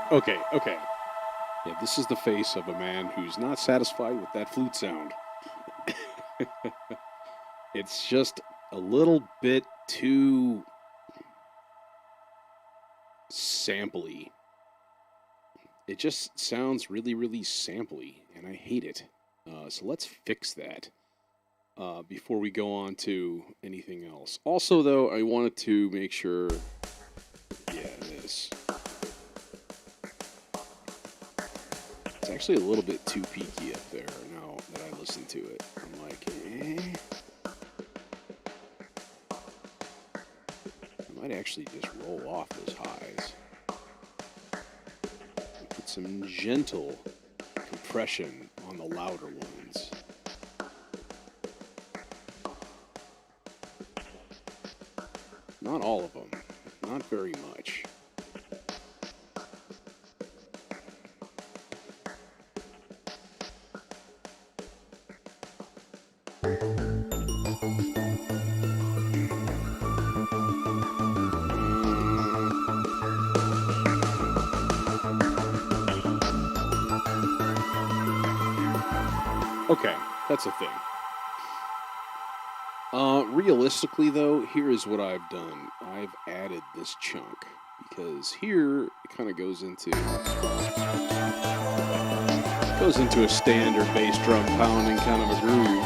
Okay. Yeah, this is the face of a man who's not satisfied with that flute sound. It's just a little bit too sampley. It just sounds really, really sampley, and I hate it. So let's fix that before we go on to anything else. Also, though, I wanted to make sure... Yeah, this. It's actually a little bit too peaky up there now that I listen to it. I'm like, eh. I might actually just roll off those highs. Put some gentle compression on the louder ones. Not all of them. Not very much. Okay, that's a thing. Realistically, though, here is what I've done. I've added this chunk because here it kind of goes into a standard bass drum pounding kind of a groove.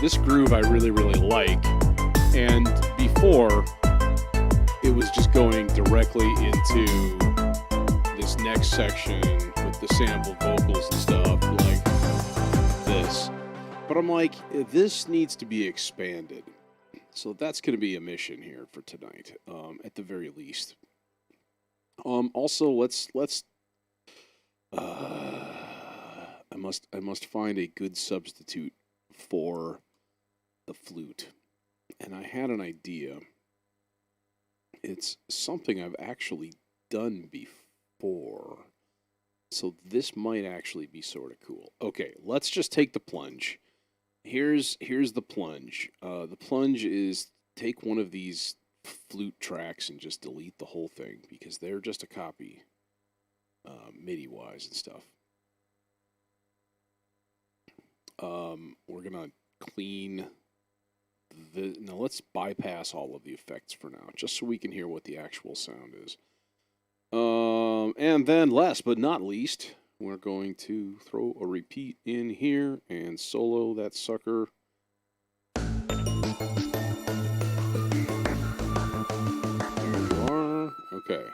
This groove I really, really like, and before it was just going directly into this next section with the sample vocals and stuff like this. But I'm like, this needs to be expanded. So that's going to be a mission here for tonight, at the very least. Also, I must find a good substitute for the flute, and I had an idea. It's something I've actually done before, so this might actually be sort of cool. Okay, let's just take the plunge. Here's the plunge. The plunge is take one of these flute tracks and just delete the whole thing because they're just a copy, MIDI wise and stuff. We're gonna clean now let's bypass all of the effects for now, just so we can hear what the actual sound is. And then last but not least, we're going to throw a repeat in here and solo that sucker. There you are. Okay.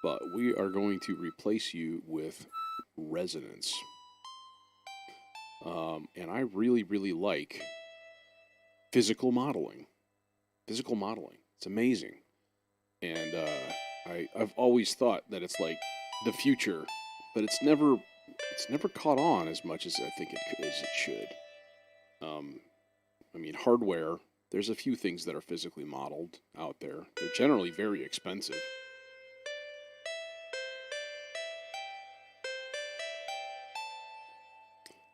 But we are going to replace you with resonance. And I really, really like physical modeling. Physical modeling. It's amazing. And I've always thought that it's like the future, but it's never caught on as much as I think it should. I mean, hardware, there's a few things that are physically modeled out there. They're generally very expensive.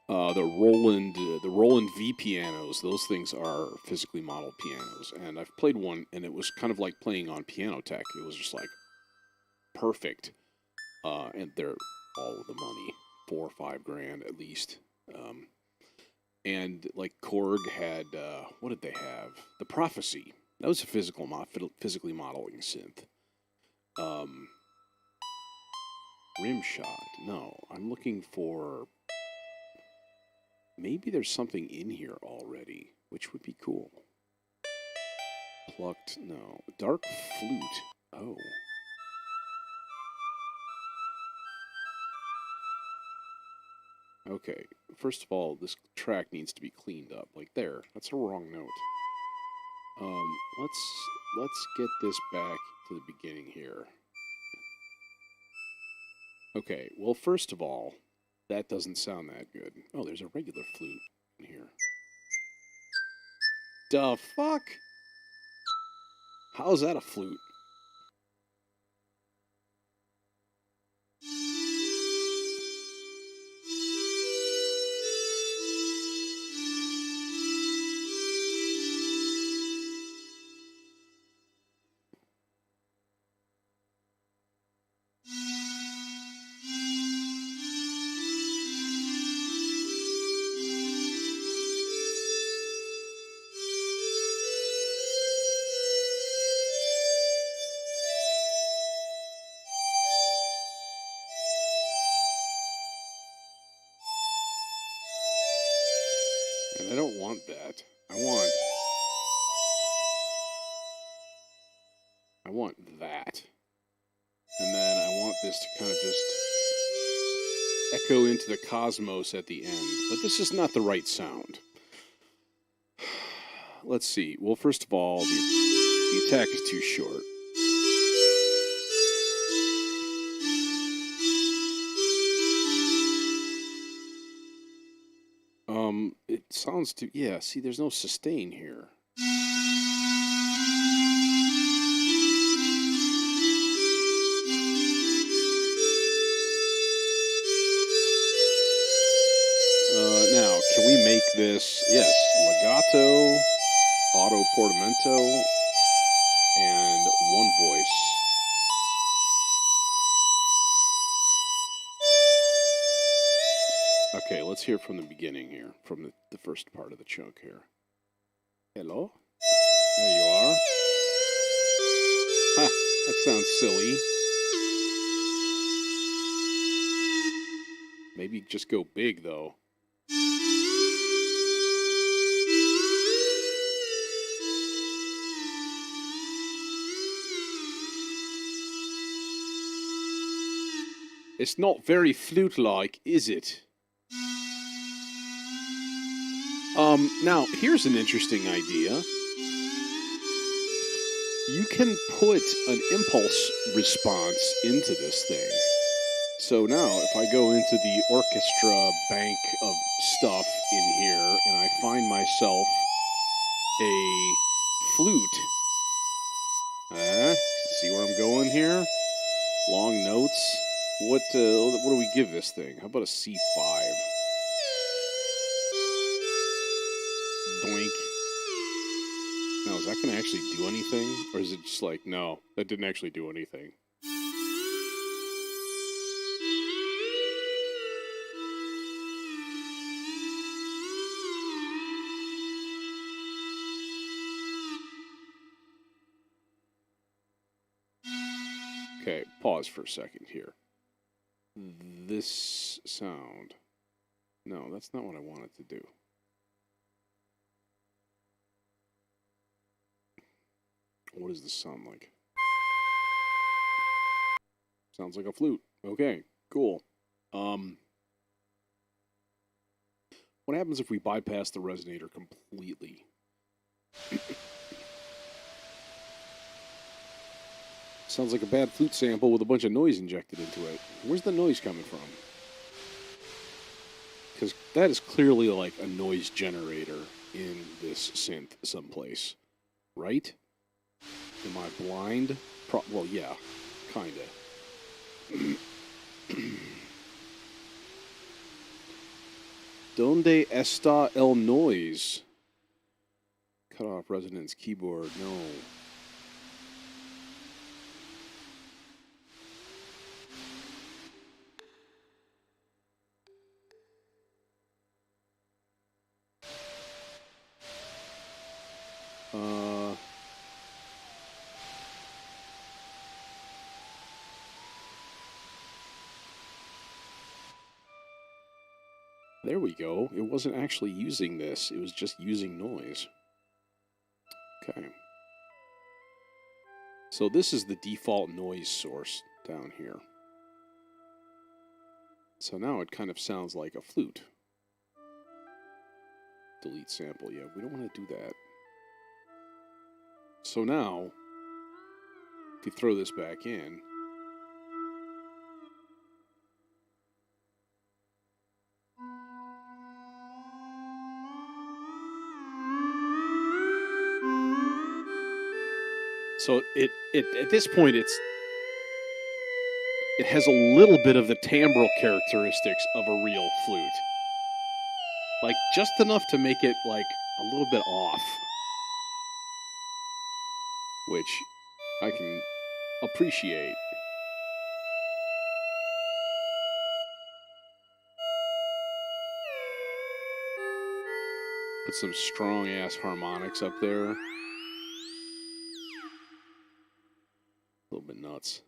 The Roland V pianos. Those things are physically modeled pianos, and I've played one, and it was kind of like playing on Piano Tech. It was just like perfect, and they're all the money, $4 or $5 grand at least. And like Korg had, what did they have? The Prophecy. That was a physically modeling synth. Rimshot. No, I'm looking for. Maybe there's something in here already, which would be cool. Plucked. No. Dark Flute. Oh. Okay. First of all, this track needs to be cleaned up. Like there. That's a wrong note. Let's get this back to the beginning here. Okay, well, first of all, that doesn't sound that good. Oh, there's a regular flute in here. The fuck? How's that a flute? And I don't want that. I want that. And then I want this to kind of just echo into the cosmos at the end. But this is not the right sound. Let's see. Well, first of all, the attack is too short. It sounds too... Yeah, see, there's no sustain here. Now, can we make this... Yes, legato, auto portamento, and one voice. Okay, let's hear from the beginning here, from the first part of the chunk here. Hello? There you are. Ha, that sounds silly. Maybe just go big, though. It's not very flute-like, is it? Now, here's an interesting idea. You can put an impulse response into this thing. So now, if I go into the orchestra bank of stuff in here, and I find myself a flute. See where I'm going here? Long notes. What do we give this thing? How about a C5? Doink. Now, is that going to actually do anything? Or is it just like, no, that didn't actually do anything? Okay, pause for a second here. This sound. No, that's not what I wanted to do. What does this sound like? Sounds like a flute. Okay, cool. What happens if we bypass the resonator completely? Sounds like a bad flute sample with a bunch of noise injected into it. Where's the noise coming from? Because that is clearly like a noise generator in this synth someplace. Right? Am I blind? Well, yeah. Kinda. Donde está el noise? Cut off resonance keyboard. No. There we go. It wasn't actually using this. It was just using noise. Okay. So this is the default noise source down here. So now it kind of sounds like a flute. Delete sample. Yeah, we don't want to do that. So now, if you throw this back in, so it at this point it has a little bit of the timbral characteristics of a real flute. Like just enough to make it like a little bit off. Which I can appreciate. Put some strong ass harmonics up there. A little bit nuts.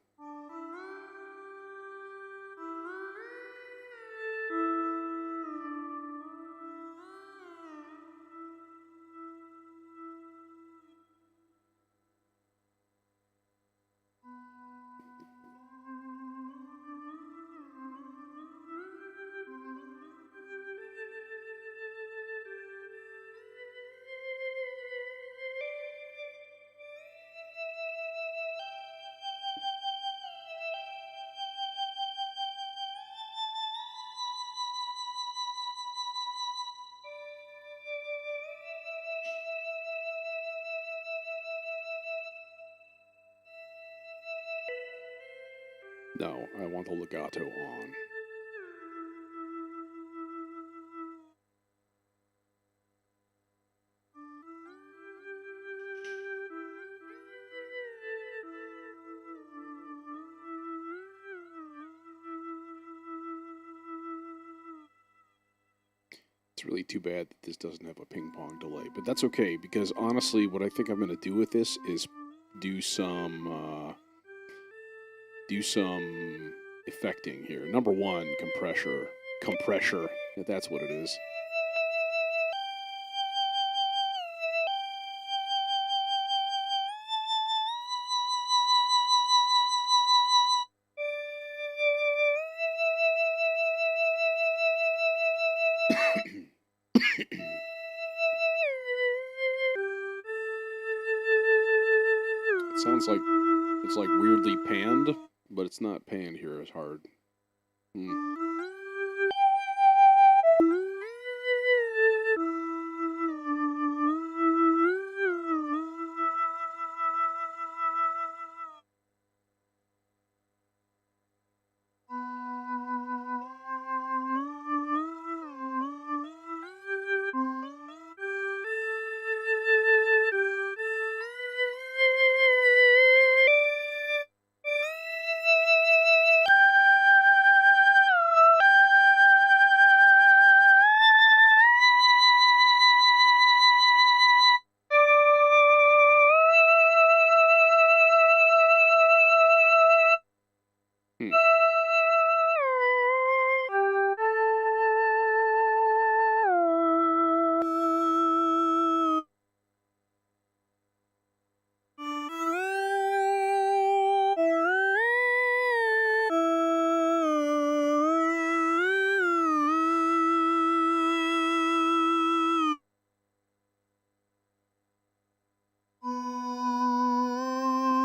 No, I want the legato on. It's really too bad that this doesn't have a ping pong delay, but that's okay, because honestly, what I think I'm going to do with this is do some effecting here. Number one, compressor, if that's what it is. It sounds like it's like weirdly panned, but it's not panned here as hard.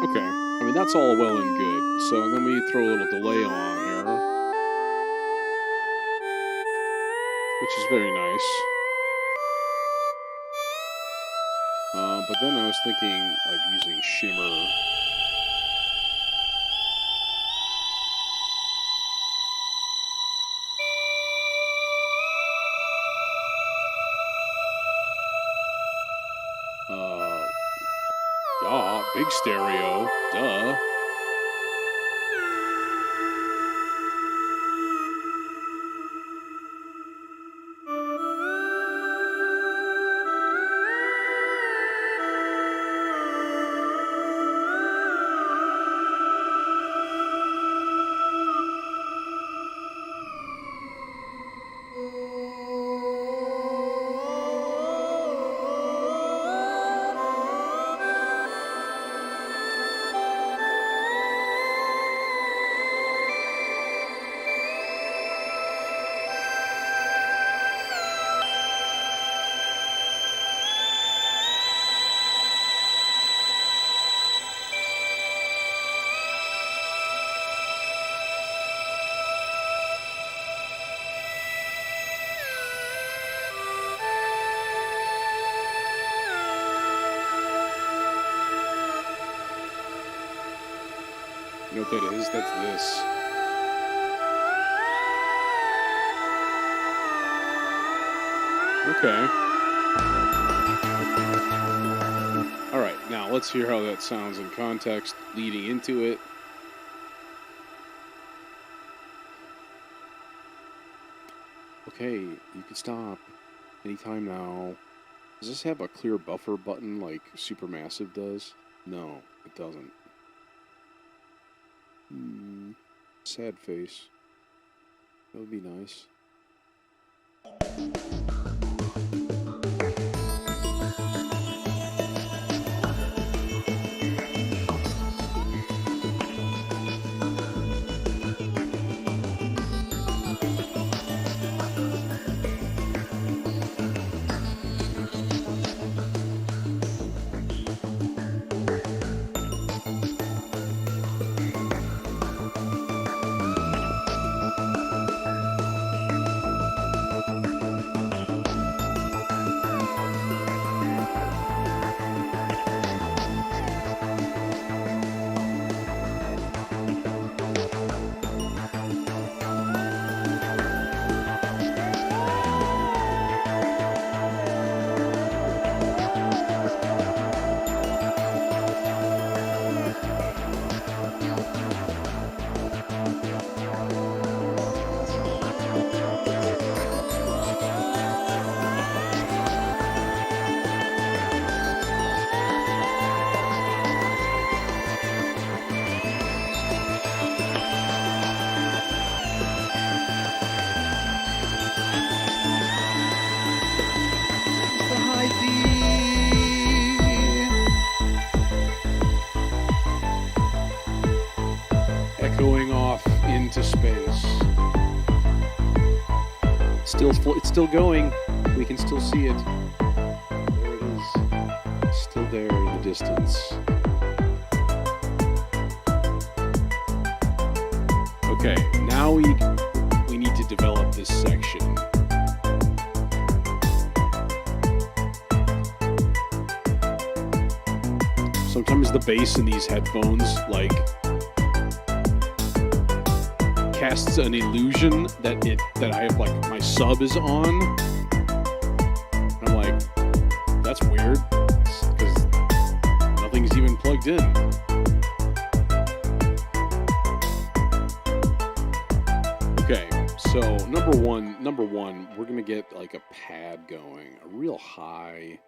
Okay, I mean, that's all well and good. So then we throw a little delay on here, which is very nice. But then I was thinking of using shimmer. big stereo. Duh. You know what that is? That's this. Okay. All right, now let's hear how that sounds in context leading into it. Okay, you can stop anytime now. Does this have a clear buffer button like Supermassive does? No, it doesn't. Sad face. That would be nice. Echoing off into space. It's still going. We can still see it. There it is. Still there in the distance. Okay, now we need to develop this section. Sometimes the bass in these headphones, like, casts an illusion that I have, like, my sub is on. And I'm like, that's weird, because nothing's even plugged in. Okay, so number one, we're gonna get like a pad going, a real high.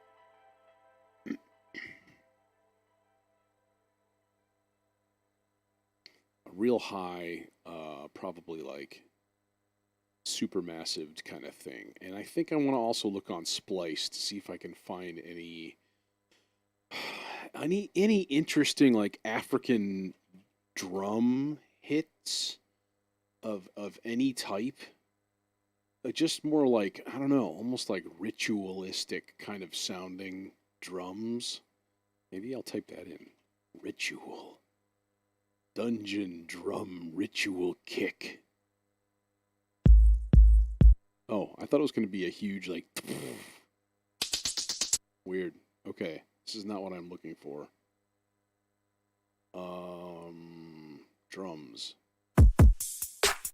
Probably like Supermassive kind of thing. And I think I want to also look on Splice to see if I can find any interesting like African drum hits of any type. Just more like, I don't know, almost like ritualistic kind of sounding drums. Maybe I'll type that in. Ritual. Dungeon drum ritual kick. Oh, I thought it was going to be a huge, like, weird. Okay, this is not what I'm looking for. Drums.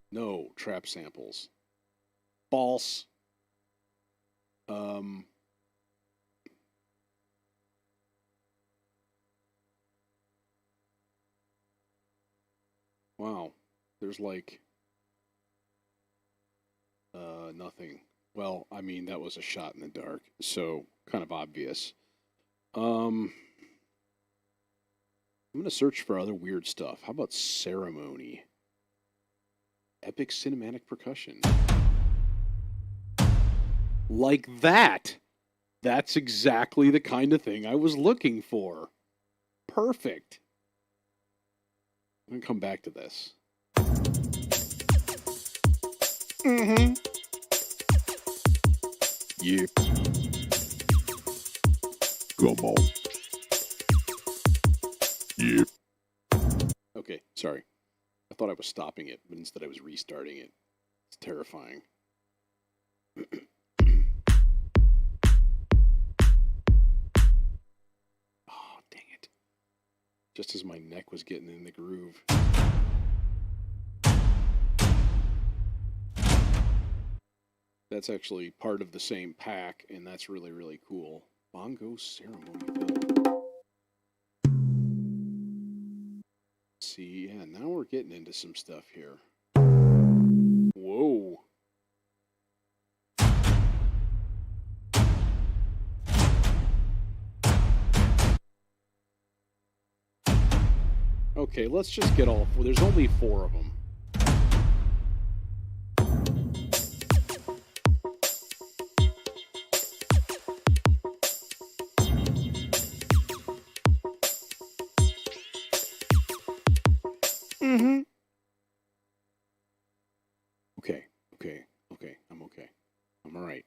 No, trap samples. False. Wow. There's like nothing. Well, I mean that was a shot in the dark, so kind of obvious. I'm gonna search for other weird stuff. How about ceremony? Epic cinematic percussion. Like that. That's exactly the kind of thing I was looking for. Perfect. I'm gonna come back to this. Mm-hmm. Yep. Come on. Yep. Okay, sorry. I thought I was stopping it, but instead I was restarting it. It's terrifying. Oh, dang it. Just as my neck was getting in the groove. That's actually part of the same pack, and that's really, really cool. Bongo Ceremony Bill. See, yeah, now we're getting into some stuff here. Whoa. Okay, let's just get all four. There's only 4 of them. Mm-hmm. Okay. I'm okay. I'm all right.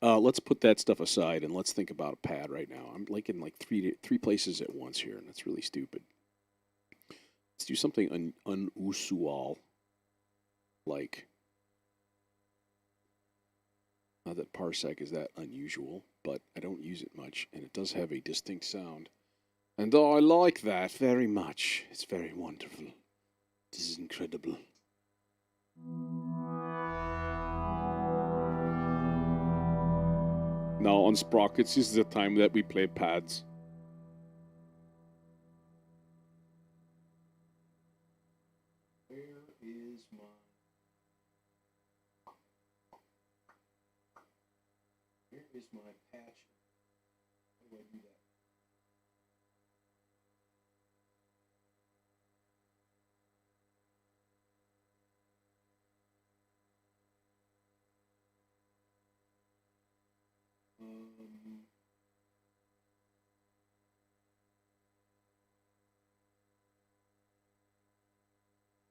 Let's put that stuff aside and let's think about a pad right now. I'm like in like three places at once here, and that's really stupid. Let's do something unusual, like not that parsec is that unusual, but I don't use it much, and it does have a distinct sound. And I like that very much. It's very wonderful. This is incredible. Now on Sprockets, this is the time that we play pads. Where is my... Where is my patch? How do I do that?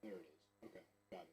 There it is. Okay, got it.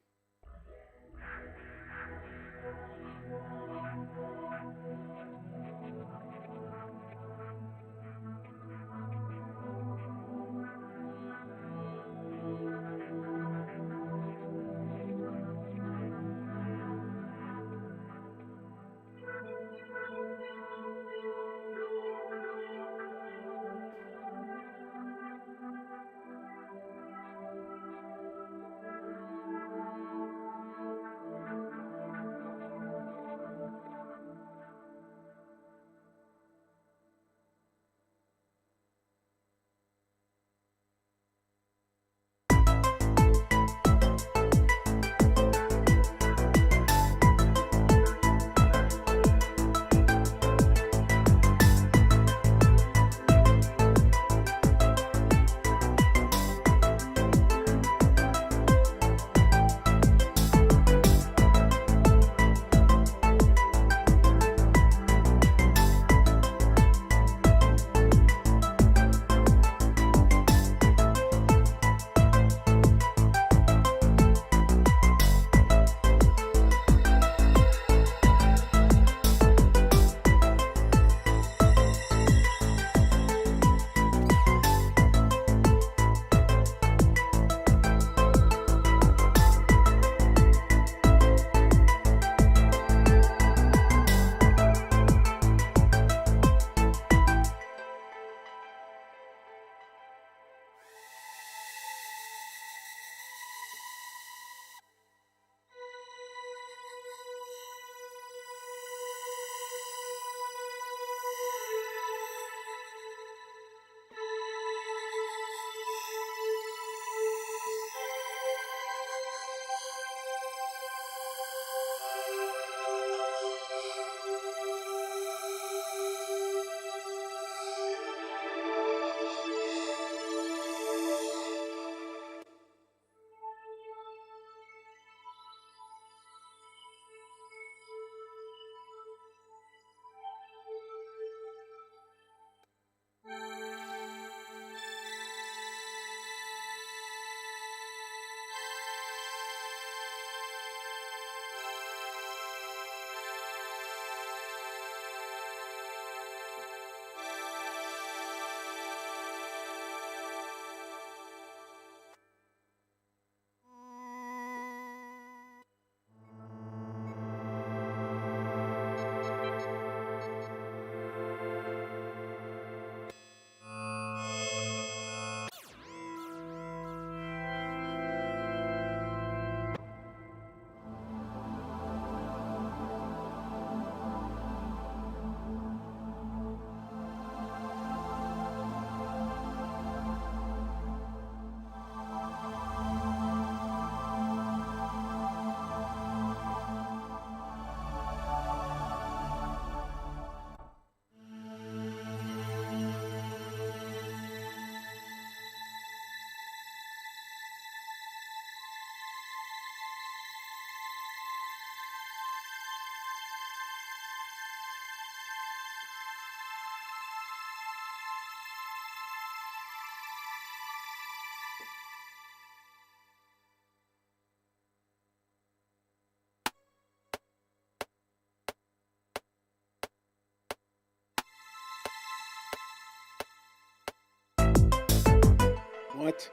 What?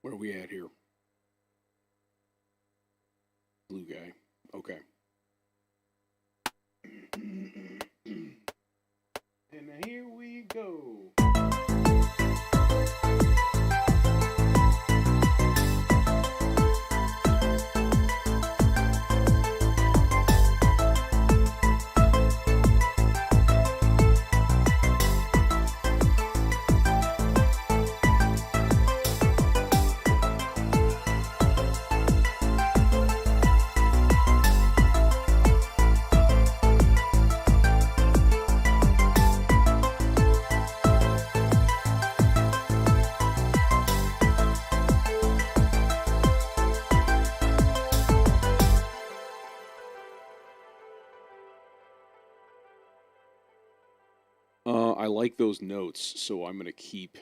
Where are we at here? Blue guy. Okay. And here we go. I like those notes, so I'm gonna keep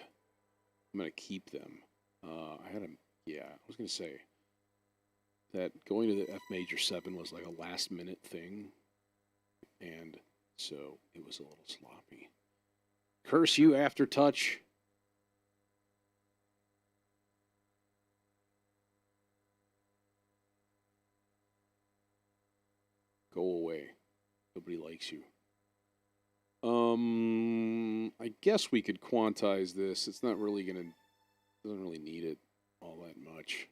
them. I was gonna say that going to the F major 7 was like a last minute thing, and so it was a little sloppy. Curse you, Aftertouch. Go away. Nobody likes you. I guess we could quantize this. It's not really doesn't really need it all that much.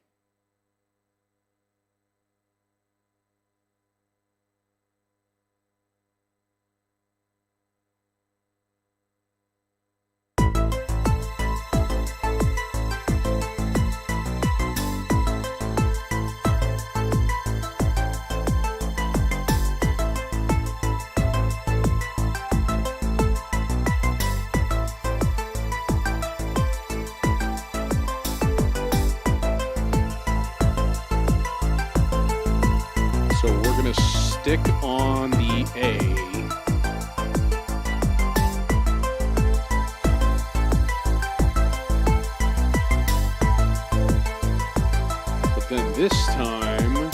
Stick on the A. But then this time,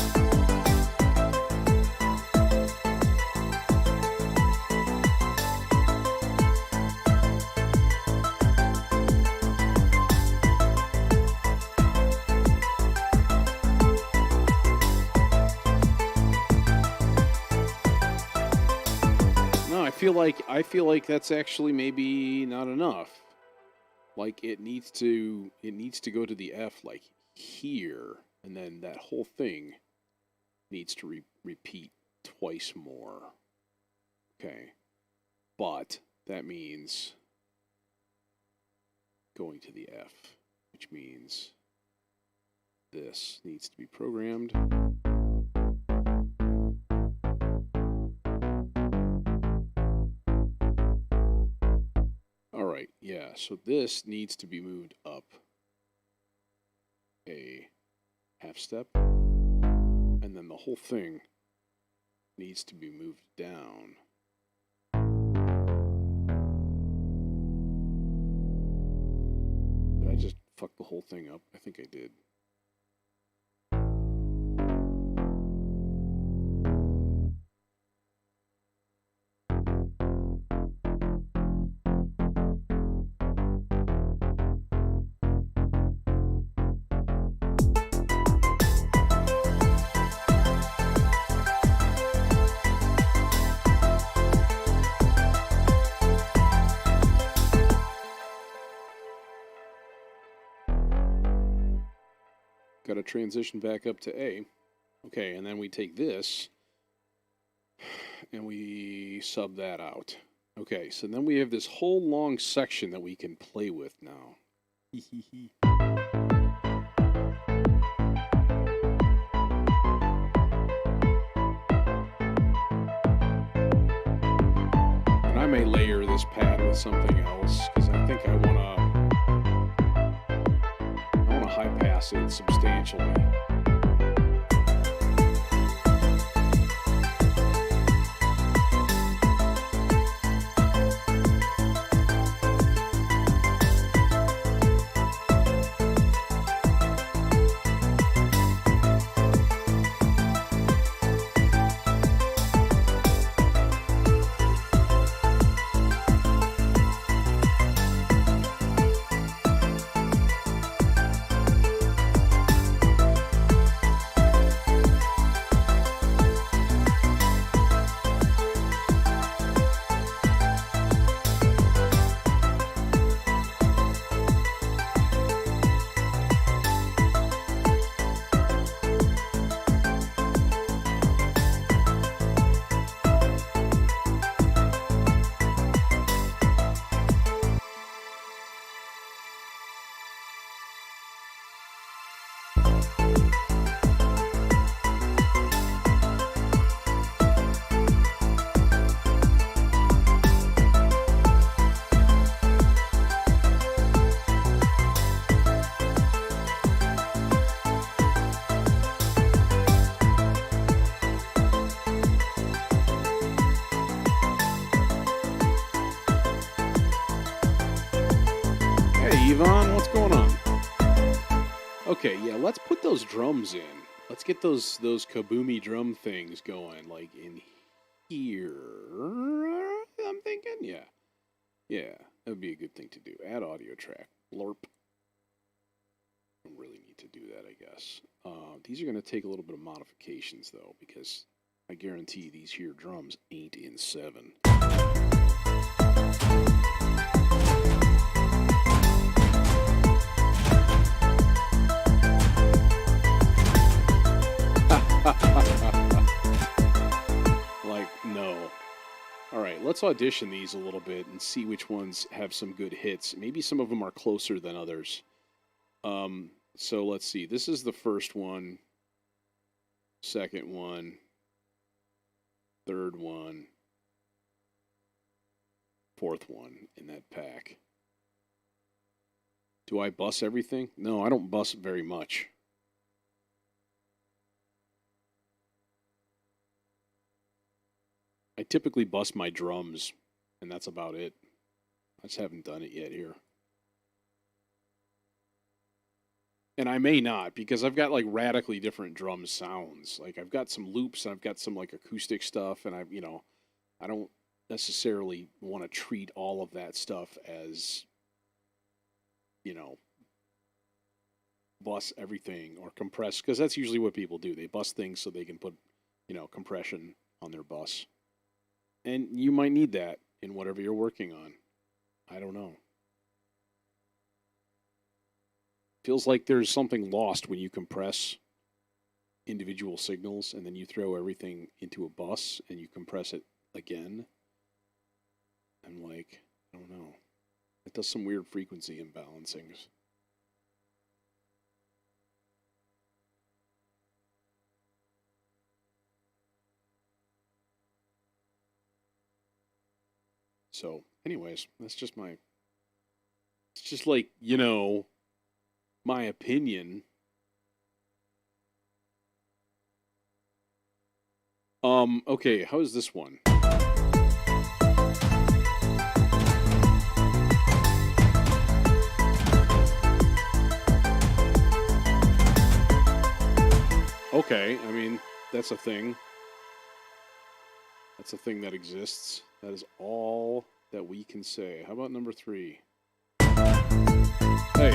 I feel like that's actually maybe not enough. Like it needs to go to the F like here, and then that whole thing needs to repeat twice more. Okay. But that means going to the F, which means this needs to be programmed. Alright, yeah, so this needs to be moved up a half step, and then the whole thing needs to be moved down. Did I just fuck the whole thing up? I think I did. Got to transition back up to A. Okay, and then we take this and we sub that out. Okay, so then we have this whole long section that we can play with now. And I may layer this pad with something else because I think I want to high pass it substantially. Yvonne, what's going on? Okay, yeah, let's put those drums in. Let's get those kaboomy drum things going, like in here. I'm thinking, yeah, that would be a good thing to do. Add audio track, blurp. I don't really need to do that, I guess. These are going to take a little bit of modifications though, because I guarantee these here drums ain't in 7. Like, no. All right, let's audition these a little bit and see which ones have some good hits. Maybe some of them are closer than others. So let's see. This is the first one, second one, third one, fourth one in that pack. Do I bus everything? No, I don't bus very much. I typically bus my drums, and that's about it. I just haven't done it yet here. And I may not, because I've got like radically different drum sounds. Like I've got some loops, and I've got some like acoustic stuff, and I don't necessarily want to treat all of that stuff as, bus everything or compress, because that's usually what people do. They bus things so they can put, compression on their bus. And you might need that in whatever you're working on. I don't know. Feels like there's something lost when you compress individual signals and then you throw everything into a bus and you compress it again. I'm like, I don't know. It does some weird frequency imbalancings. So, anyways, that's just my... It's just like, my opinion. Okay, how's this one? Okay, I mean, that's a thing. That's a thing that exists. That is all that we can say. How about number 3? Hey.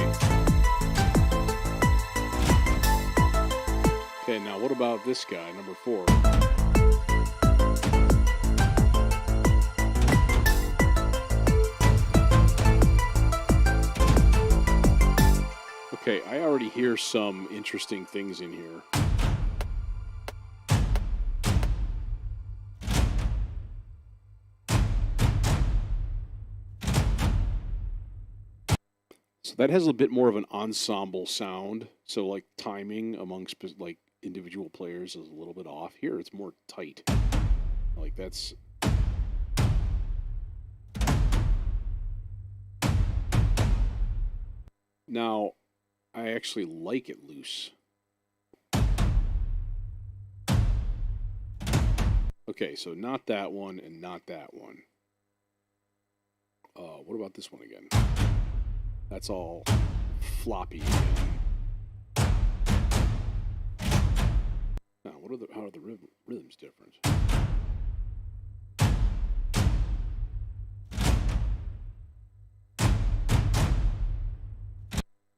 Okay, now what about this guy, number 4? Okay, I already hear some interesting things in here. So that has a bit more of an ensemble sound. So like timing amongst like individual players is a little bit off. Here it's more tight. Like that's... Now, I actually like it loose. Okay, so not that one and not that one. What about this one again? That's all floppy again. Now, how are the rhythms different?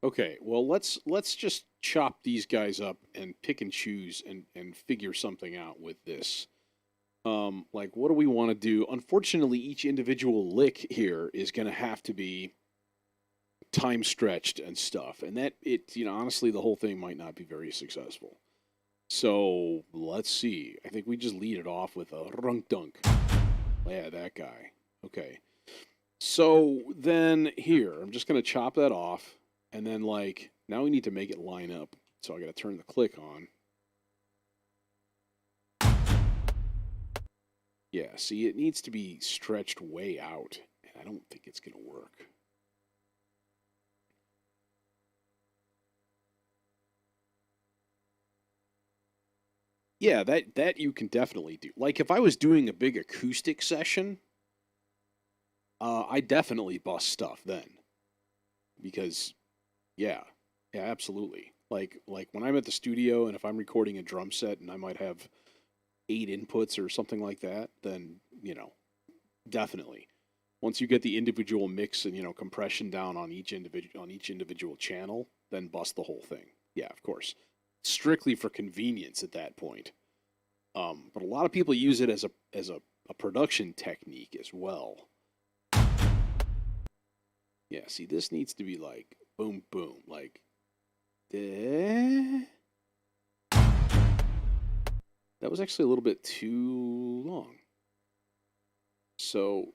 Okay, well let's just chop these guys up and pick and choose and figure something out with this. Like what do we want to do? Unfortunately, each individual lick here is going to have to be time stretched and stuff, and that honestly the whole thing might not be very successful. So let's see. I think we just lead it off with a runk dunk. Yeah, that guy. Okay. So then here, I'm just going to chop that off, and then like now we need to make it line up. So I got to turn the click on. Yeah, see, it needs to be stretched way out, and I don't think it's going to work. Yeah, that you can definitely do. Like if I was doing a big acoustic session, I definitely bust stuff then. because yeah, yeah, absolutely. Like when I'm at the studio and if I'm recording a drum set and I might have 8 inputs or something like that, then definitely. Once you get the individual mix and compression down on each individual channel, then bust the whole thing. Yeah, of course. Strictly for convenience at that point. But a lot of people use it as a production technique as well. Yeah, see, this needs to be like boom, boom, like. That was actually a little bit too long. So,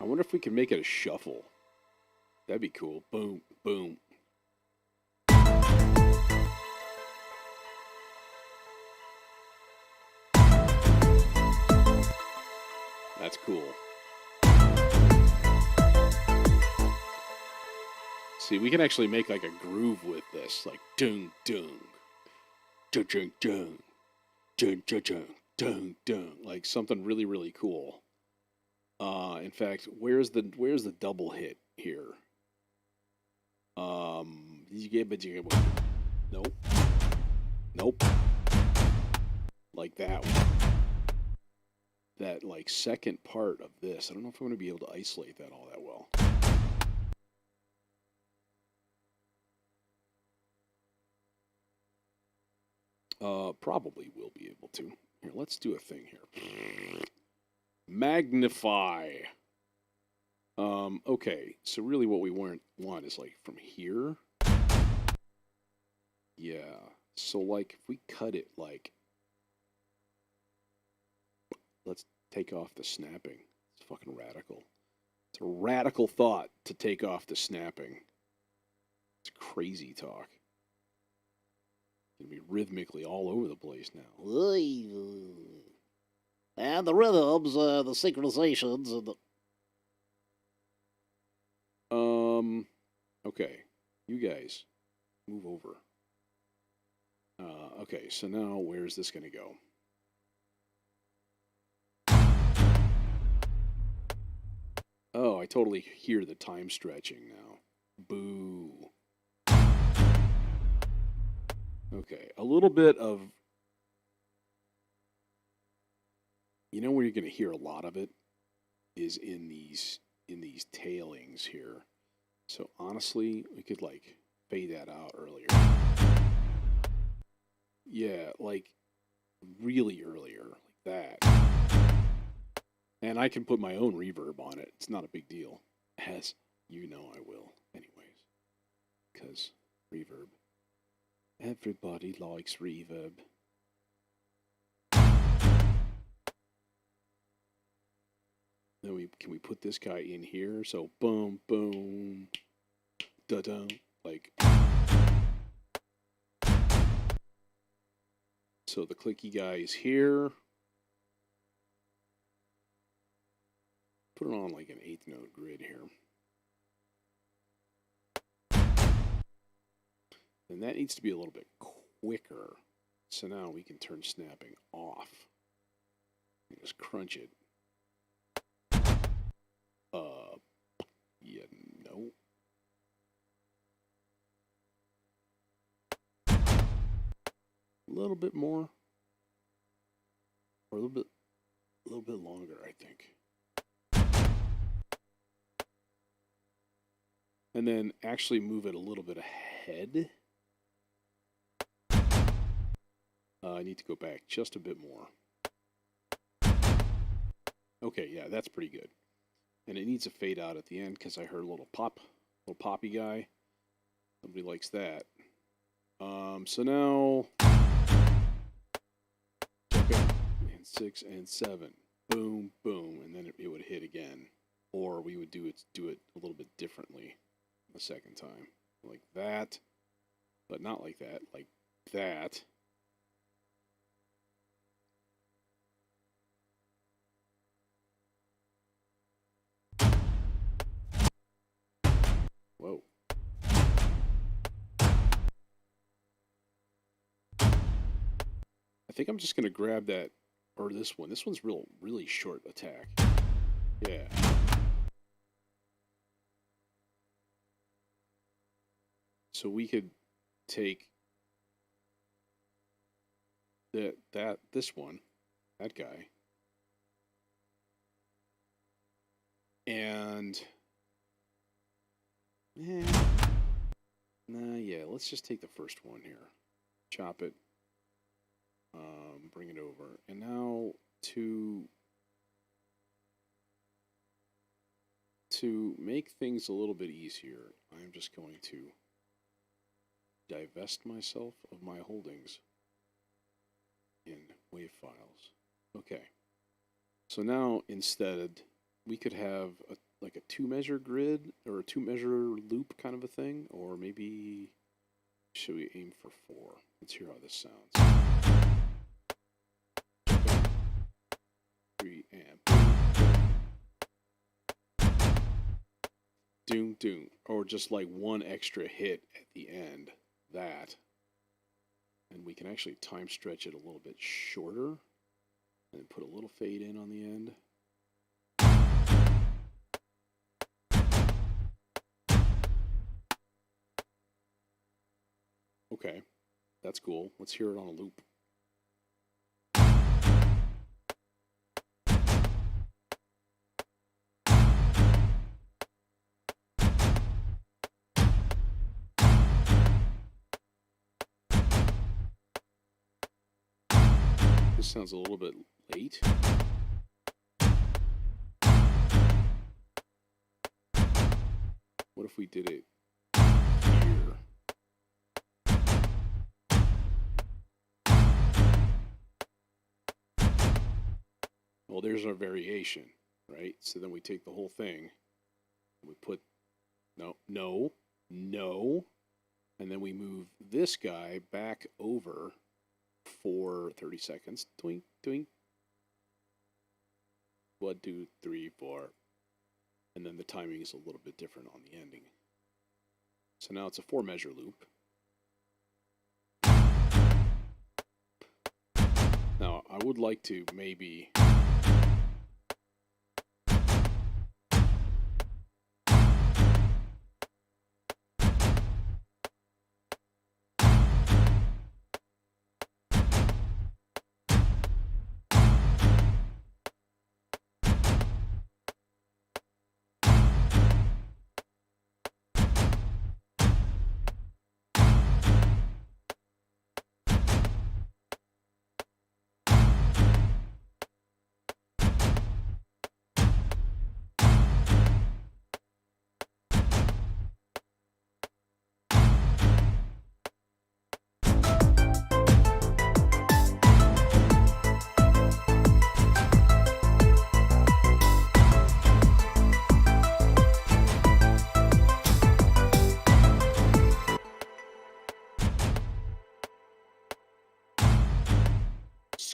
I wonder if we can make it a shuffle. That'd be cool. Boom, boom. That's cool. See, we can actually make like a groove with this, like dung dung, dung dung dung, dung dung dung, dung dung, like something really really cool. In fact, where's the double hit here? Nope, nope, like that one. That like second part of this. I don't know if I'm going to be able to isolate that all that well. Probably will be able to. Here, let's do a thing here. Magnify. Okay, so really what we want is like from here. Yeah, so like if we cut it like, let's take off the snapping. It's fucking radical. It's a radical thought to take off the snapping. It's crazy talk. It's gonna be rhythmically all over the place now. And the rhythms, the synchronizations, and the... Okay, you guys, move over. Okay, so now where's this gonna go? Oh, I totally hear the time stretching now. Boo. Okay, a little bit of... where you're going to hear a lot of it is in these tailings here. So honestly, we could like fade that out earlier. Yeah, like really earlier, like that. And I can put my own reverb on it. It's not a big deal. As you know I will, anyways. Because reverb. Everybody likes reverb. Then can we put this guy in here? So boom, boom, da da, like. So the clicky guy is here. Put it on like an 8th note grid here. And that needs to be a little bit quicker. So now we can turn snapping off. Just crunch it. Yeah, no. A little bit more. Or a little bit longer, I think. And then actually move it a little bit ahead. I need to go back just a bit more. Okay, yeah, that's pretty good. And it needs a fade out at the end because I heard a little poppy guy. Somebody likes that. So now, and 6 and 7, boom, boom, and then it would hit again. Or we would do it a little bit differently the second time, like that, but not like that, like that. Whoa. I think I'm just going to grab that, or this one. This one's really short attack. Yeah. So we could take this one, that guy, and yeah, let's just take the first one here, chop it, bring it over, and now to make things a little bit easier, I'm just going to divest myself of my holdings in wave files. Okay. So now instead, we could have like a 2-measure grid or a 2-measure loop kind of a thing, or maybe should we aim for 4? Let's hear how this sounds. 3 and doom doom, or just like one extra hit at the end. That, and we can actually time stretch it a little bit shorter and put a little fade in on the end. Okay, that's cool. Let's hear it on a loop. This sounds a little bit late. What if we did it here? Well, there's our variation, right? So then we take the whole thing, and we put, no, and then we move this guy back over for 30 seconds. Twink, twink. 1, 2, 3, 4. And then the timing is a little bit different on the ending. So now it's a 4-measure loop. Now, I would like to maybe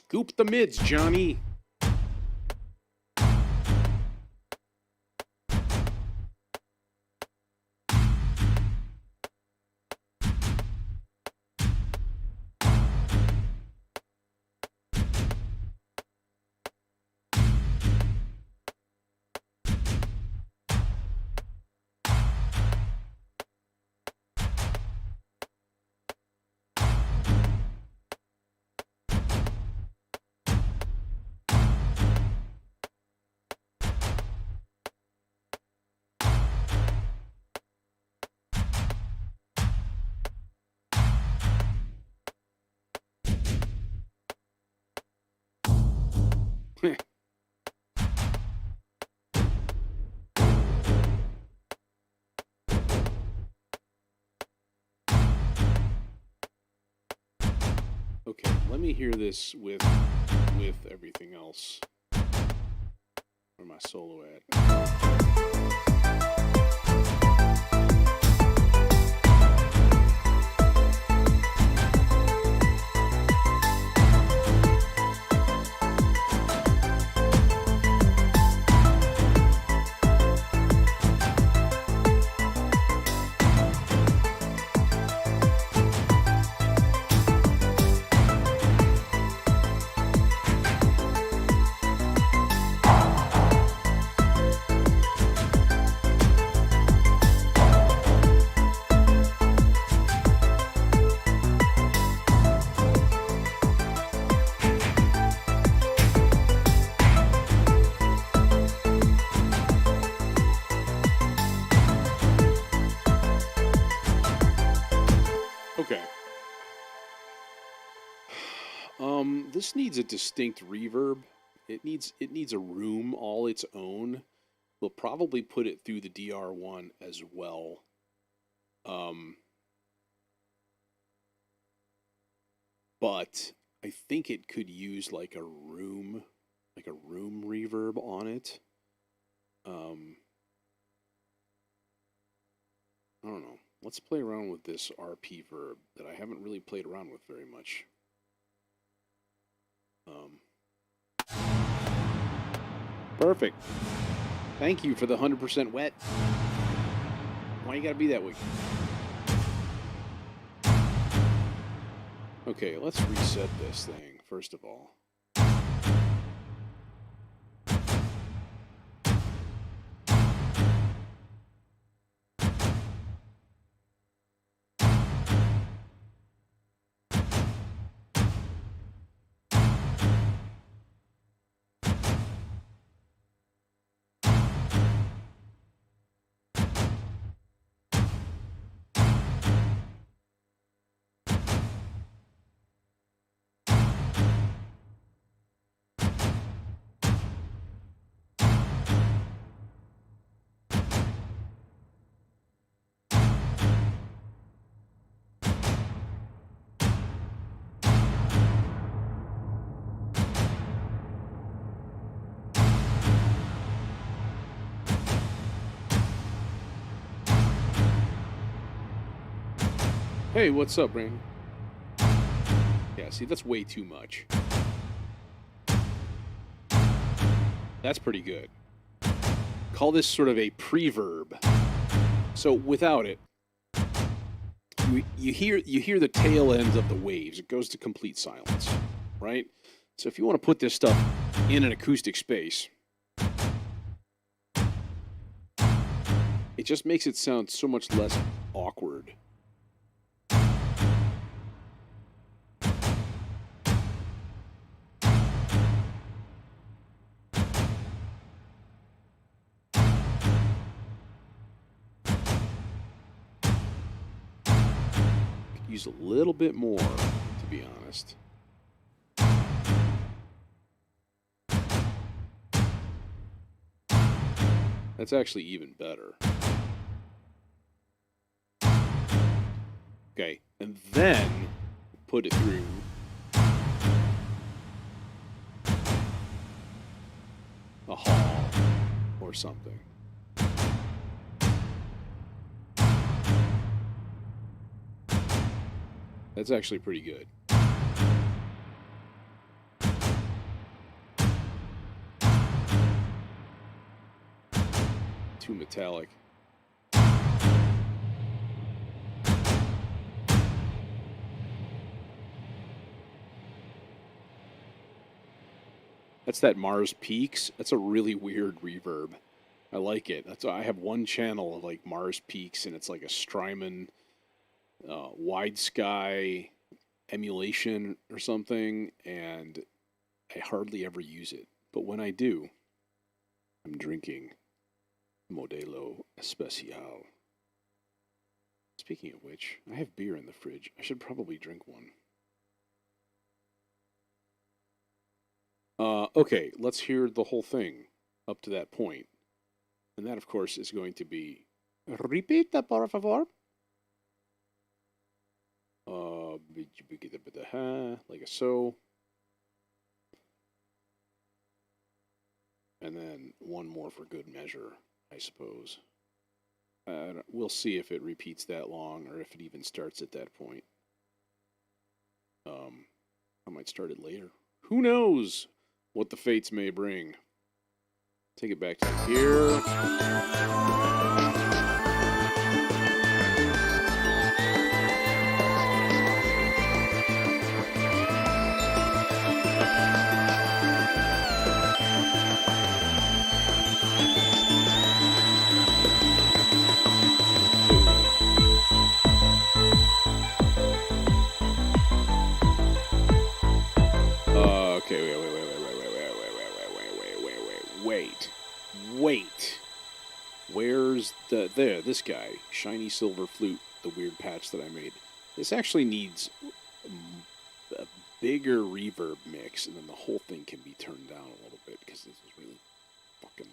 scoop the mids, Johnny. Okay, let me hear this with everything else. Where my solo at? This needs a distinct reverb. It needs a room all its own. We'll probably put it through the DR1 as well. But I think it could use like a room reverb on it. I don't know. Let's play around with this RP verb that I haven't really played around with very much. Perfect. Thank you for the 100% wet. Why you gotta be that way? Okay, let's reset this thing, first of all. Hey, what's up, Brandon? Yeah, see, that's way too much. That's pretty good. Call this sort of a preverb. So without it, you hear the tail ends of the waves. It goes to complete silence, right? So if you want to put this stuff in an acoustic space, it just makes it sound so much less awkward. Use a little bit more, to be honest. That's actually even better. Okay, and then put it through a hall or something. That's actually pretty good. Too metallic. That's that Mars Peaks. That's a really weird reverb. I like it. I have one channel of like Mars Peaks, and it's like a Strymon wide sky emulation or something, and I hardly ever use it. But when I do, I'm drinking Modelo Especial. Speaking of which, I have beer in the fridge. I should probably drink one. Okay, let's hear the whole thing up to that point. And that, of course, is going to be... Repita, por favor. Like so. And then one more for good measure, I suppose. We'll see if it repeats that long or if it even starts at that point. I might start it later. Who knows what the fates may bring? Take it back to here. Okay, wait. Where's this guy? Shiny silver flute, the weird patch that I made. This actually needs bigger reverb mix, and then the whole thing can be turned down a little bit because this is really fucking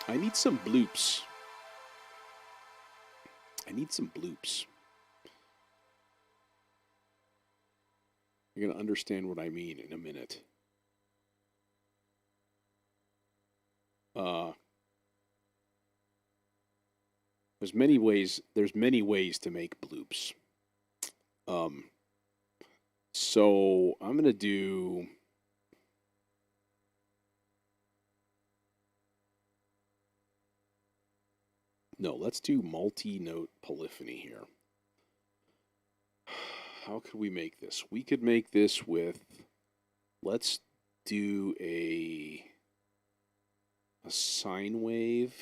I need some bloops. You're going to understand what I mean in a minute. There's many ways to make bloops. So I'm going to do... No, let's do multi-note polyphony here. How could we make this? We could make this with, let's do a sine wave.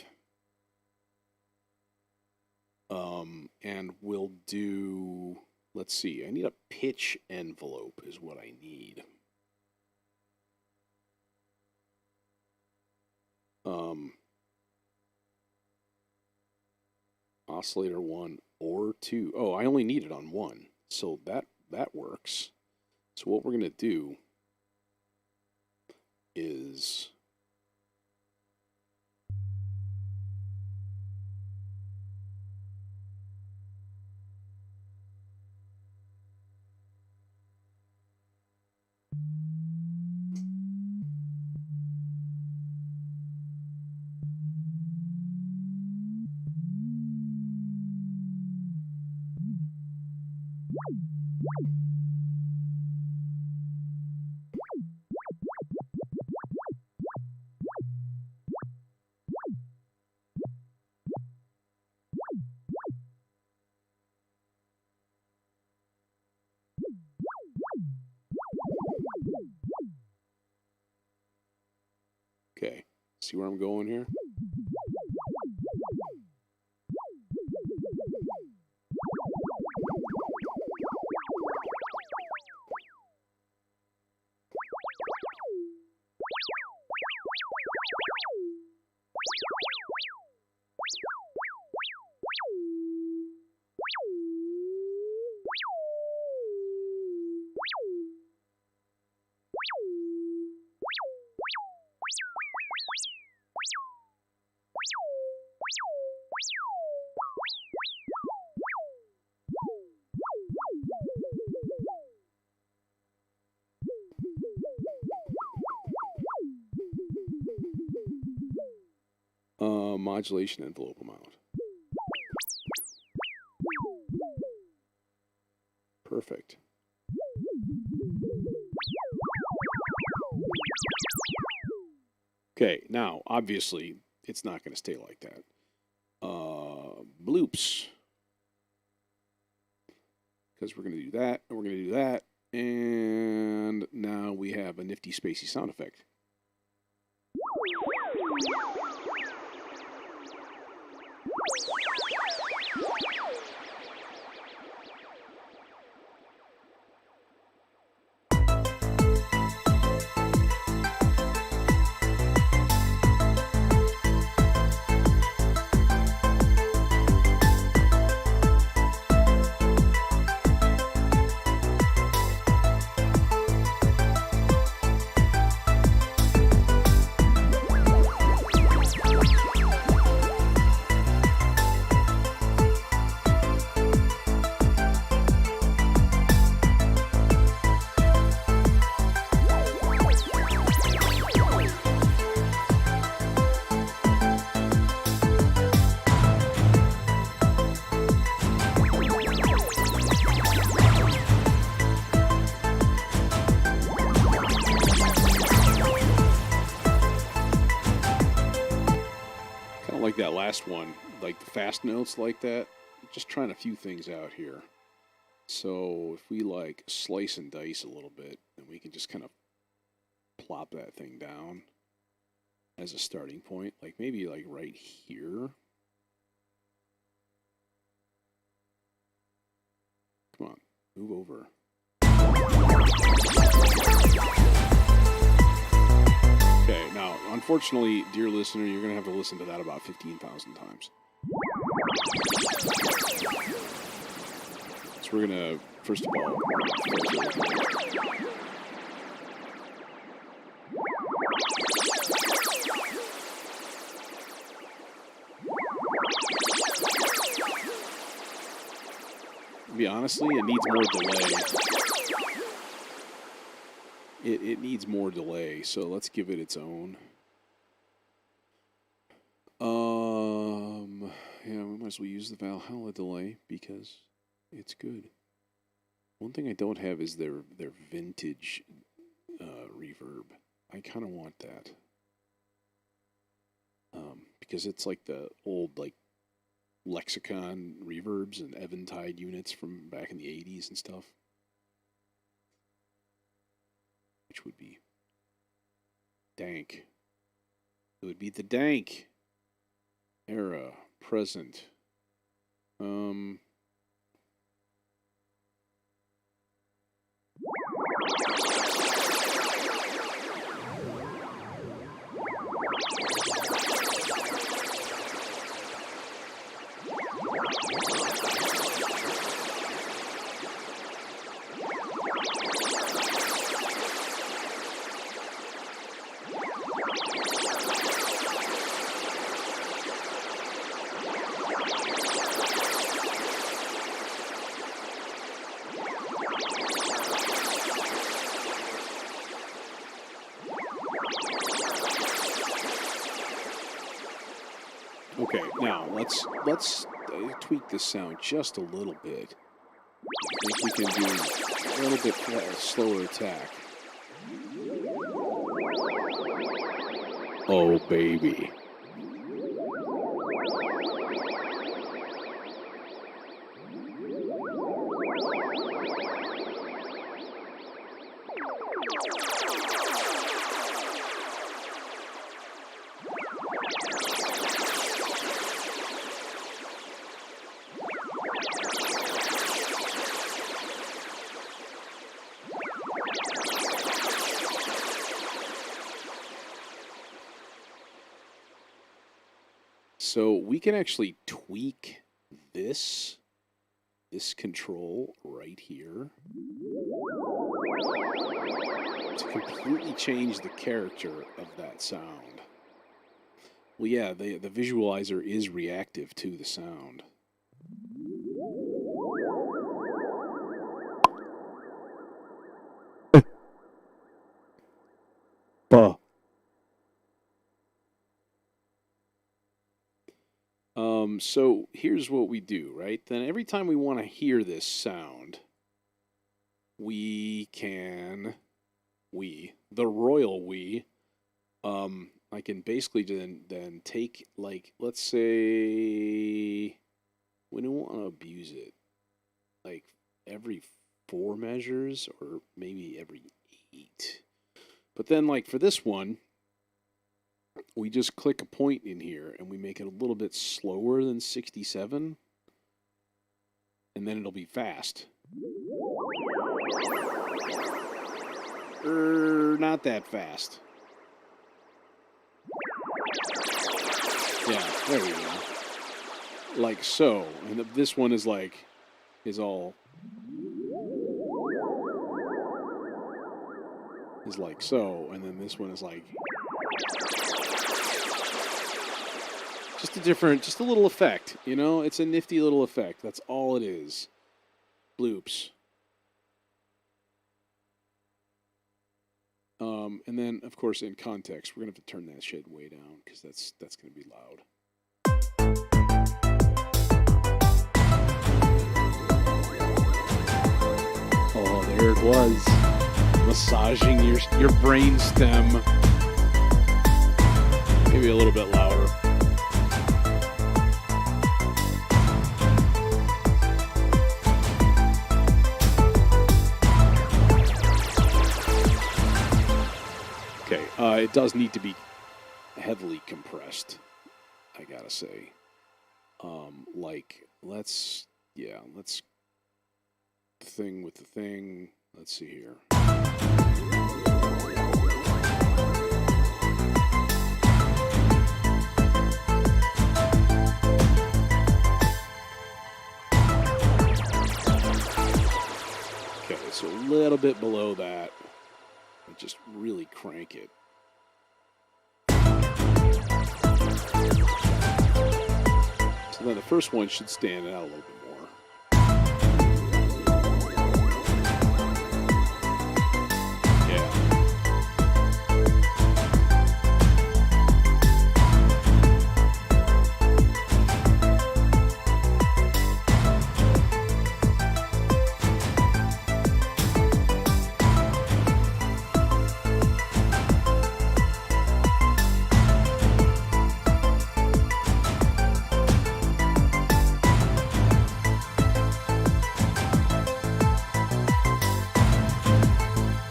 And we'll do, let's see, I need a pitch envelope is what I need. Oscillator 1 or 2. Oh, I only need it on 1. So that works. So what we're going to do is okay. See where I'm going here? Modulation envelope amount. Perfect. Okay, now, obviously, it's not going to stay like that. Bloops. Because we're going to do that, and we're going to do that, and now we have a nifty spacey sound effect. like that last one, like the fast notes like that. Just trying a few things out here. So if we like slice and dice a little bit, then we can just kind of plop that thing down as a starting point. Like maybe like right here. Come on, move over. Okay, now, unfortunately, dear listener, you're going to have to listen to that about 15,000 times. So we're going to, first of all, to be honestly, it needs more delay. It needs more delay, so let's give it its own. Yeah, we might as well use the Valhalla delay because it's good. One thing I don't have is their vintage reverb. I kind of want that. Because it's like the old like Lexicon reverbs and Eventide units from back in the 80s and stuff. Which would be dank. It would be the dank era, present. Okay, now let's tweak this sound just a little bit. I think we can do a little bit slower attack. Oh, baby. So we can actually tweak this control right here to completely change the character of that sound. Well, yeah, the visualizer is reactive to the sound. Buh. So here's what we do, right? Then every time we want to hear this sound, the royal we, I can basically then take, like, let's say, we don't want to abuse it, like every 4 measures or maybe every 8. But then, like, for this one, we just click a point in here and we make it a little bit slower than 67. And then it'll be fast. Not that fast. Yeah, there we go. Like so. And this one is like, is like so. And then this one is like... just a little effect, you know? It's a nifty little effect. That's all it is. Bloops. And then, of course, in context, we're going to have to turn that shit way down because that's going to be loud. Oh, there it was. Massaging your brain stem. Maybe a little bit louder. it does need to be heavily compressed, I gotta say. Like, let's thing with the thing. Let's see here. Okay, so a little bit below that. And just really crank it. So then the first one should stand out a little bit more. Yeah.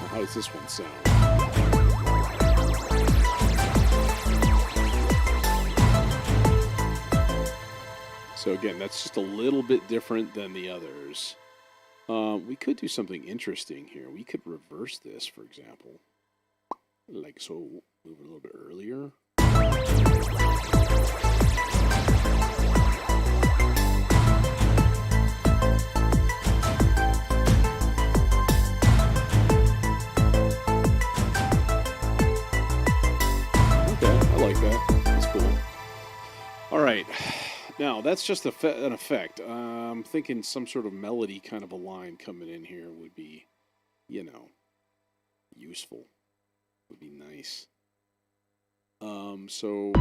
How does this one sound? So again, that's just a little bit different than the others. We could do something interesting here. We could reverse this, for example. Like so, move it a little bit earlier. Like that. That's cool. All right. Now, that's just an effect. I'm thinking some sort of melody kind of a line coming in here would be, useful. Would be nice. So...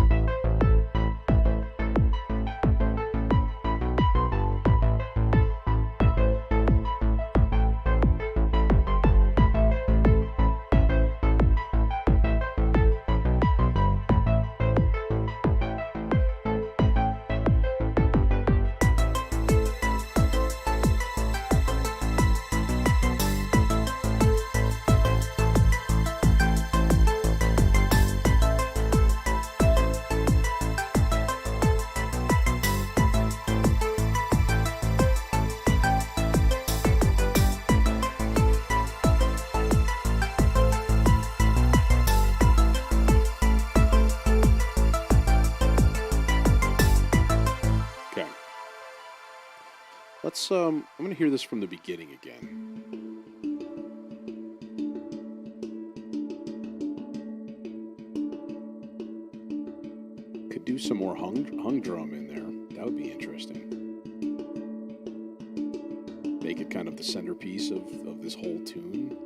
I'm going to hear this from the beginning again. Could do some more hung drum in there. That would be interesting. Make it kind of the centerpiece of this whole tune.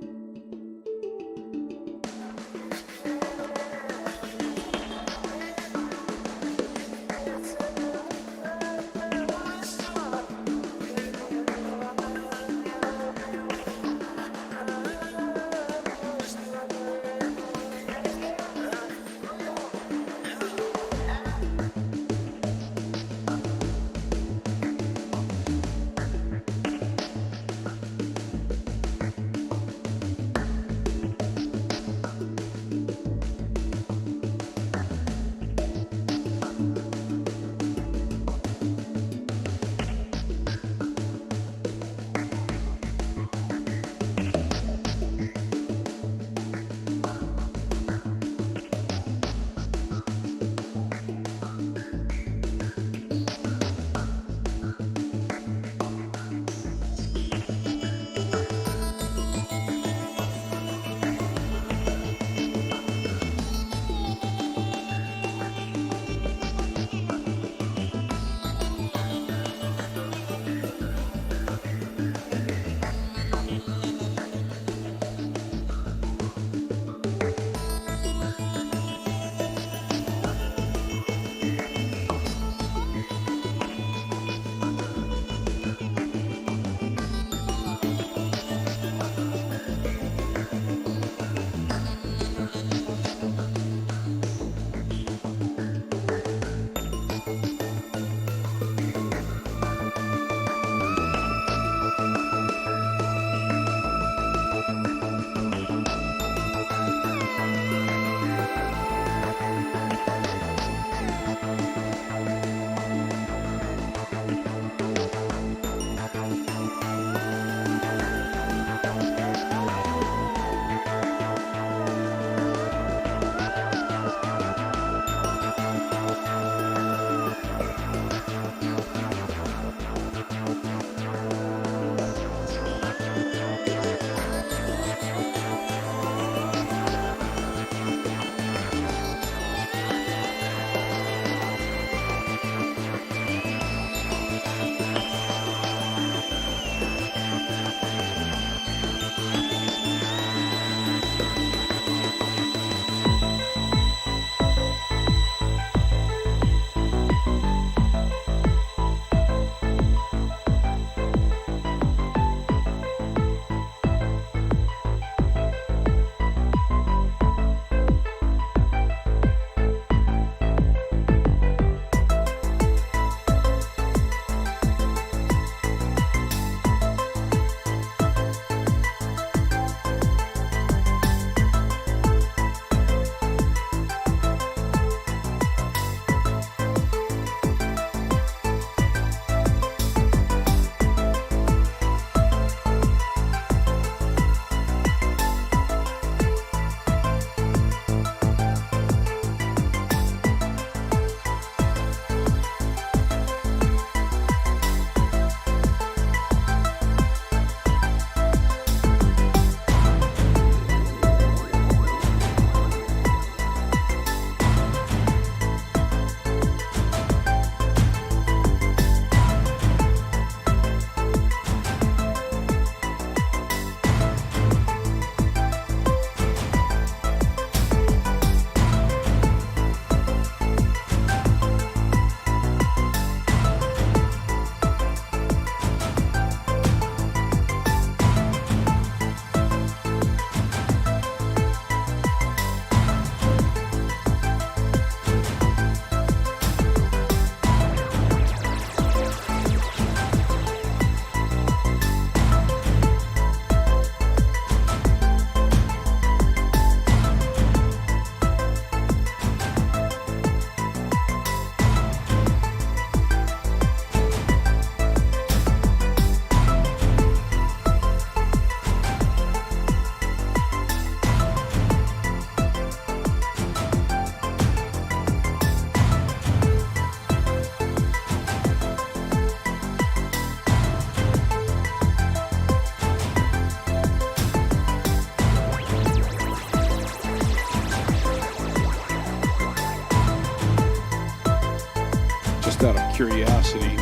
Just out of curiosity.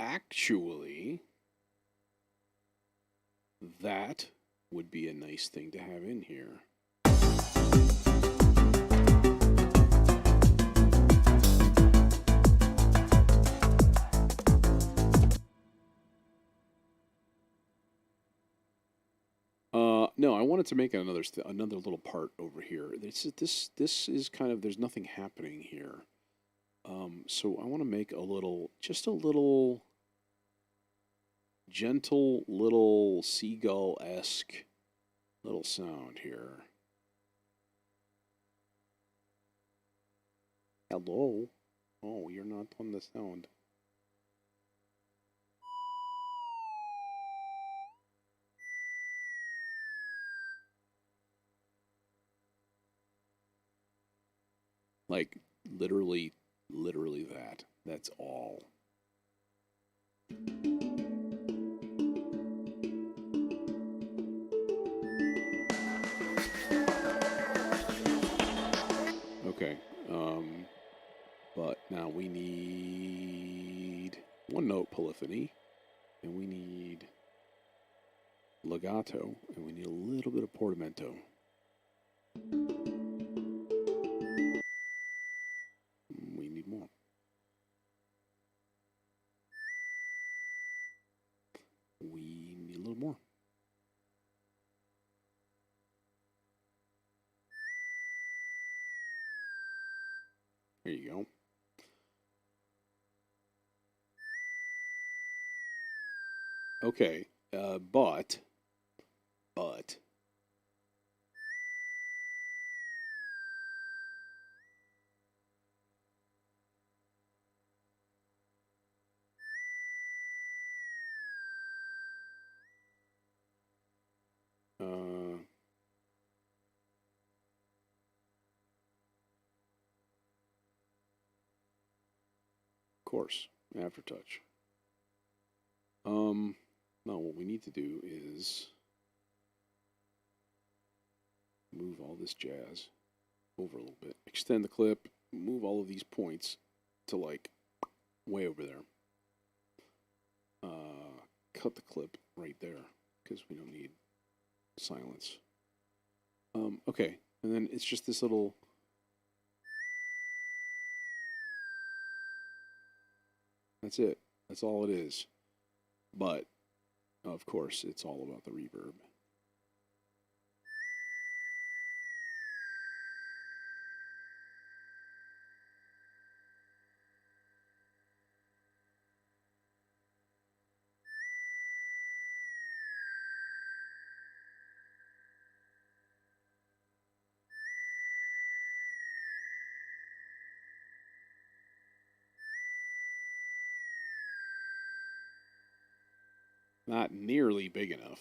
Actually, that would be a nice thing to have in here. No, I wanted to make another little part over here. This is kind of, there's nothing happening here. So I want to make just a little gentle little seagull-esque little sound here. Hello? Oh, you're not on the sound. Like, literally that. That's all. Okay. But now we need one note polyphony, and we need legato, and we need a little bit of portamento. We need more. We need a little more. There you go. Okay, but of course, aftertouch. Now what we need to do is move all this jazz over a little bit. Extend the clip, move all of these points to like way over there. Cut the clip right there because we don't need silence. Okay, and then it's just this little. That's it. That's all it is. But, of course, it's all about the reverb. Not nearly big enough.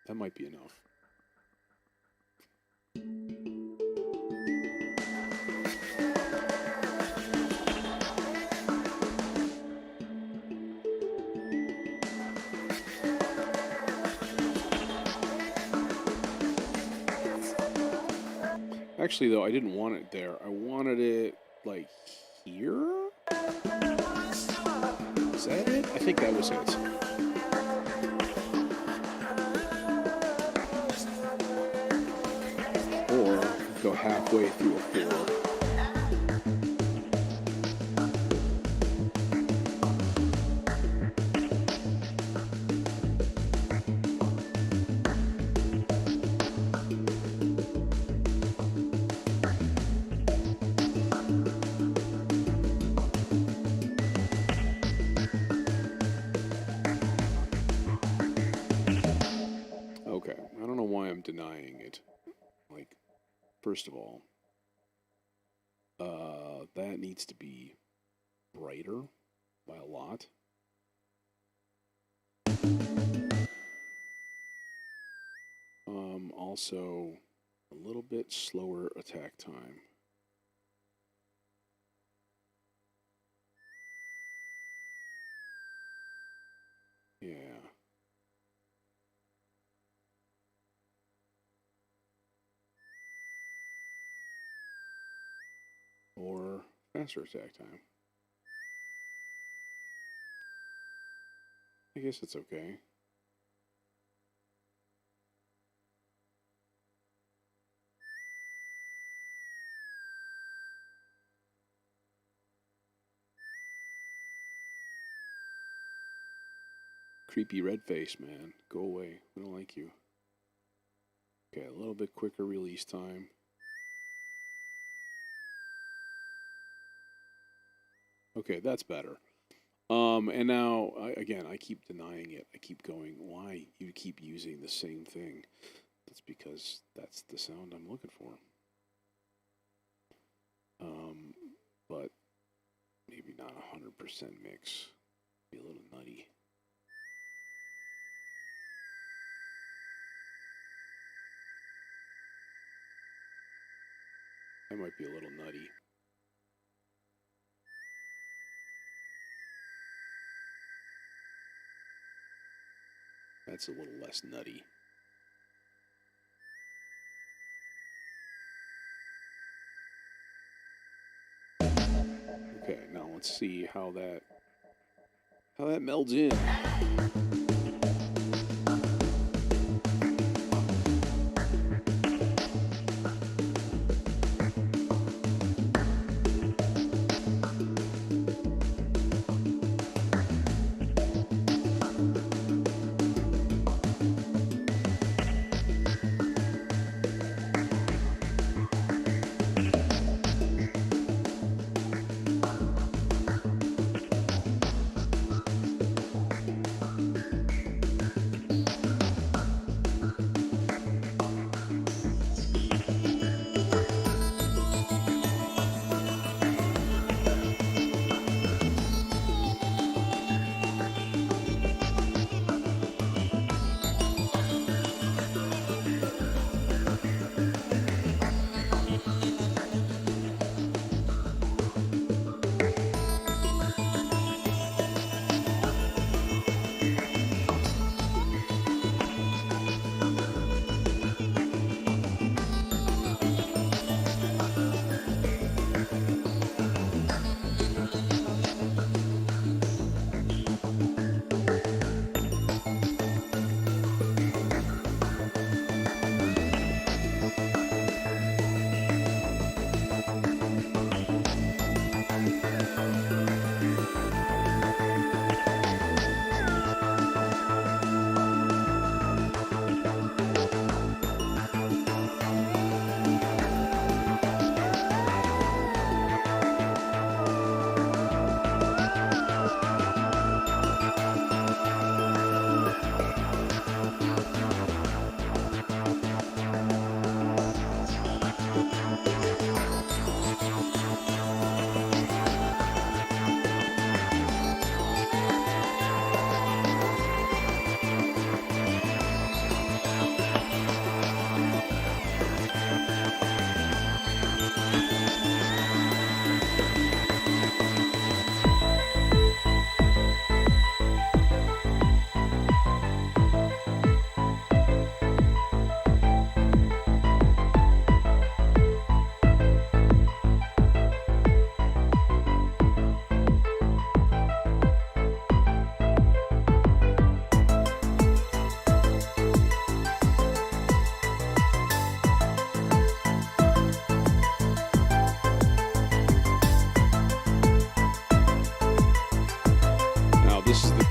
That might be enough. Actually, though, I didn't want it there. I wanted it, like, here? Is that it? I think that was it. Or go halfway through a 4. Like, first of all, that needs to be brighter by a lot. Also, a little bit slower attack time. Yeah. Or faster attack time. I guess it's okay. Creepy red face, man. Go away. We don't like you. Okay, a little bit quicker release time. Okay, that's better. And now, I keep denying it. I keep going, why you keep using the same thing? That's because that's the sound I'm looking for. But maybe not 100% mix. Be a little nutty. That might be a little nutty. That's a little less nutty. Okay, now let's see how that melds in.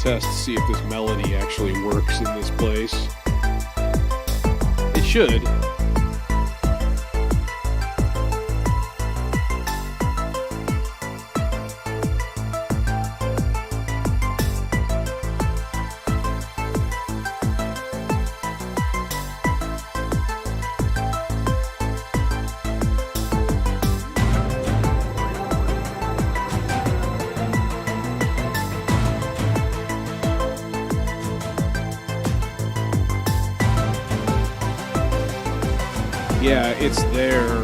Test to see if this melody actually works in this place. It should. Yeah, it's there.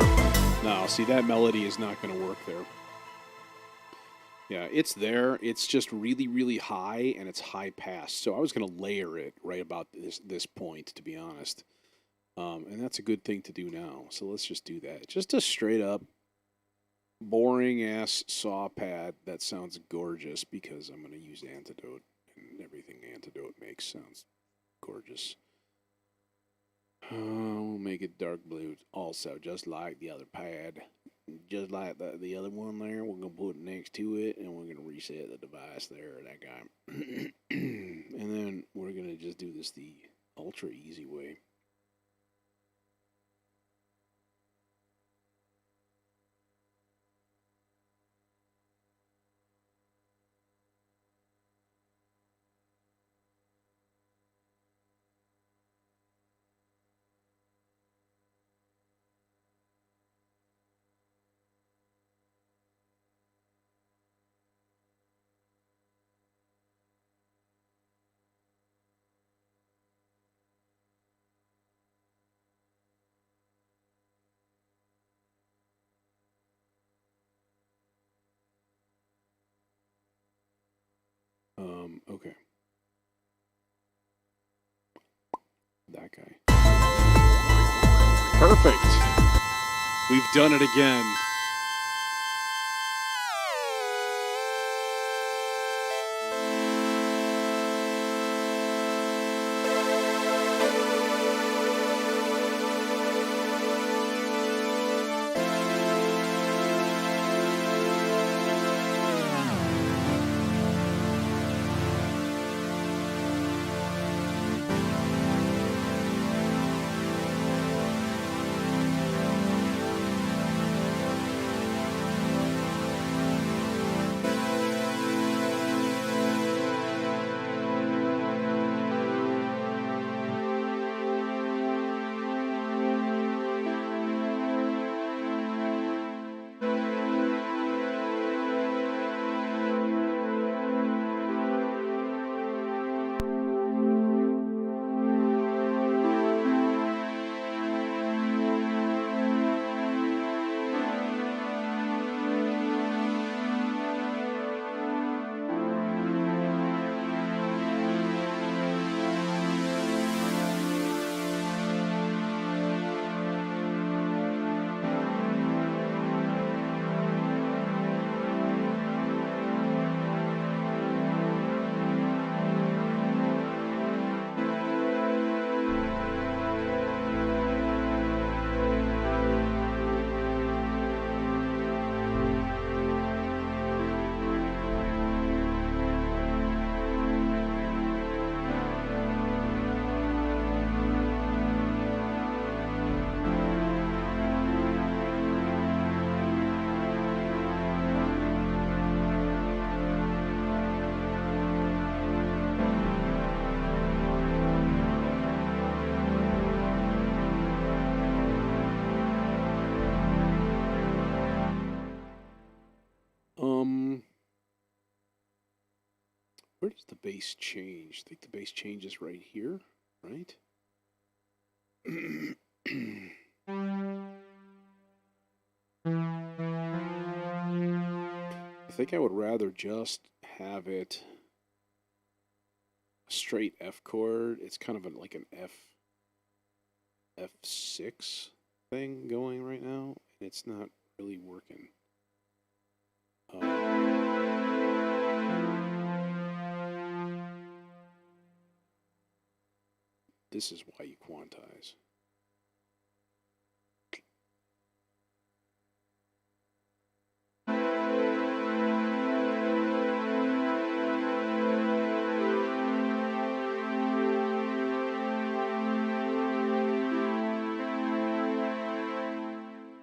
No, see, that melody is not going to work there. Yeah, it's there. It's just really, really high, and it's high pass. So I was going to layer it right about this point, to be honest. And that's a good thing to do now. So let's just do that. Just a straight up boring ass saw pad that sounds gorgeous because I'm going to use Antidote, and everything Antidote makes sounds gorgeous. We'll make it dark blue also, just like the other pad. Just like the other one there, we're going to put it next to it, and we're going to reset the device there, that guy. And then we're going to just do this the ultra easy way. Okay. That guy. Perfect. We've done it again. Where does the bass change? I think the bass changes right here, right? I think I would rather just have it a straight F chord. It's kind of like an F6 thing going right now, and it's not really working. This is why you quantize.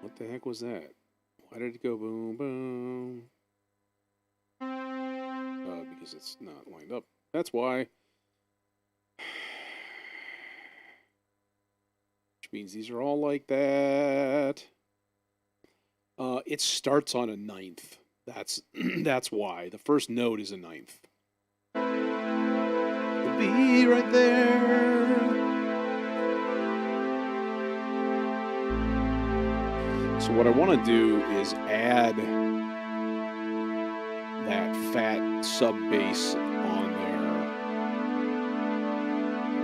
What the heck was that? Why did it go boom, boom? Because it's not lined up. That's why. Which means these are all like that. It starts on a ninth. That's why. The first note is a ninth. The B right there. So what I want to do is add that fat sub bass on there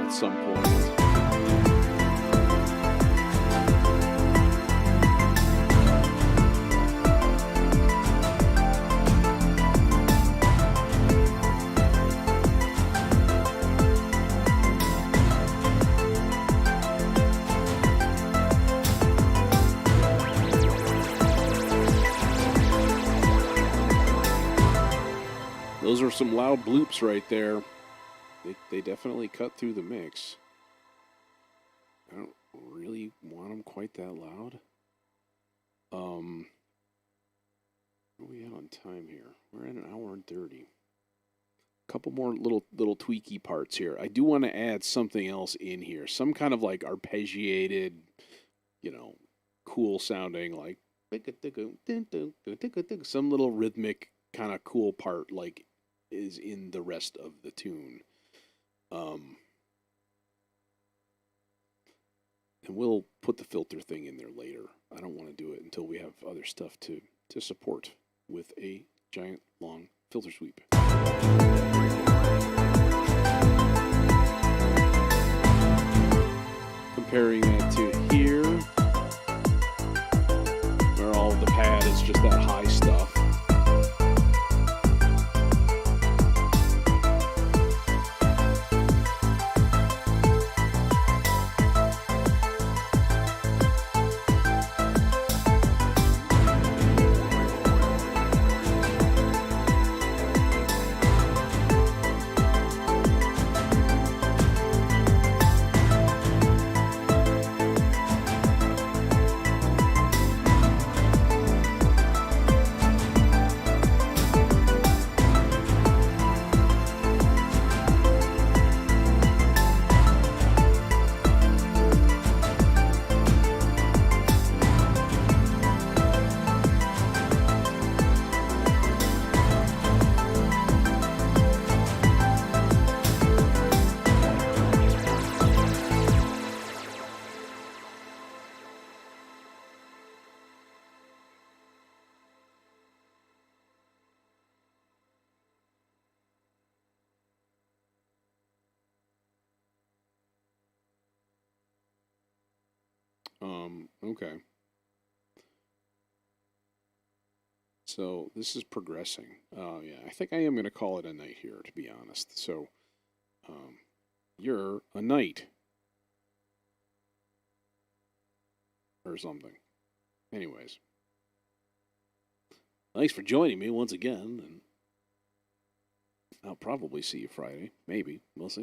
at some point. Those are some loud bloops right there. They definitely cut through the mix. I don't really want them quite that loud. What are we at on time here? We're at 1:30. Couple more little tweaky parts here. I do want to add something else in here. Some kind of like arpeggiated, cool sounding, like some little rhythmic kind of cool part like is in the rest of the tune. And we'll put the filter thing in there later. I don't want to do it until we have other stuff to support with a giant long filter sweep. Comparing that to here, where all of the pad is just that high stuff. Okay. So this is progressing. Yeah, I think I am going to call it a night here, to be honest. So, you're a knight. Or something. Anyways. Thanks for joining me once again, and I'll probably see you Friday. Maybe. We'll see.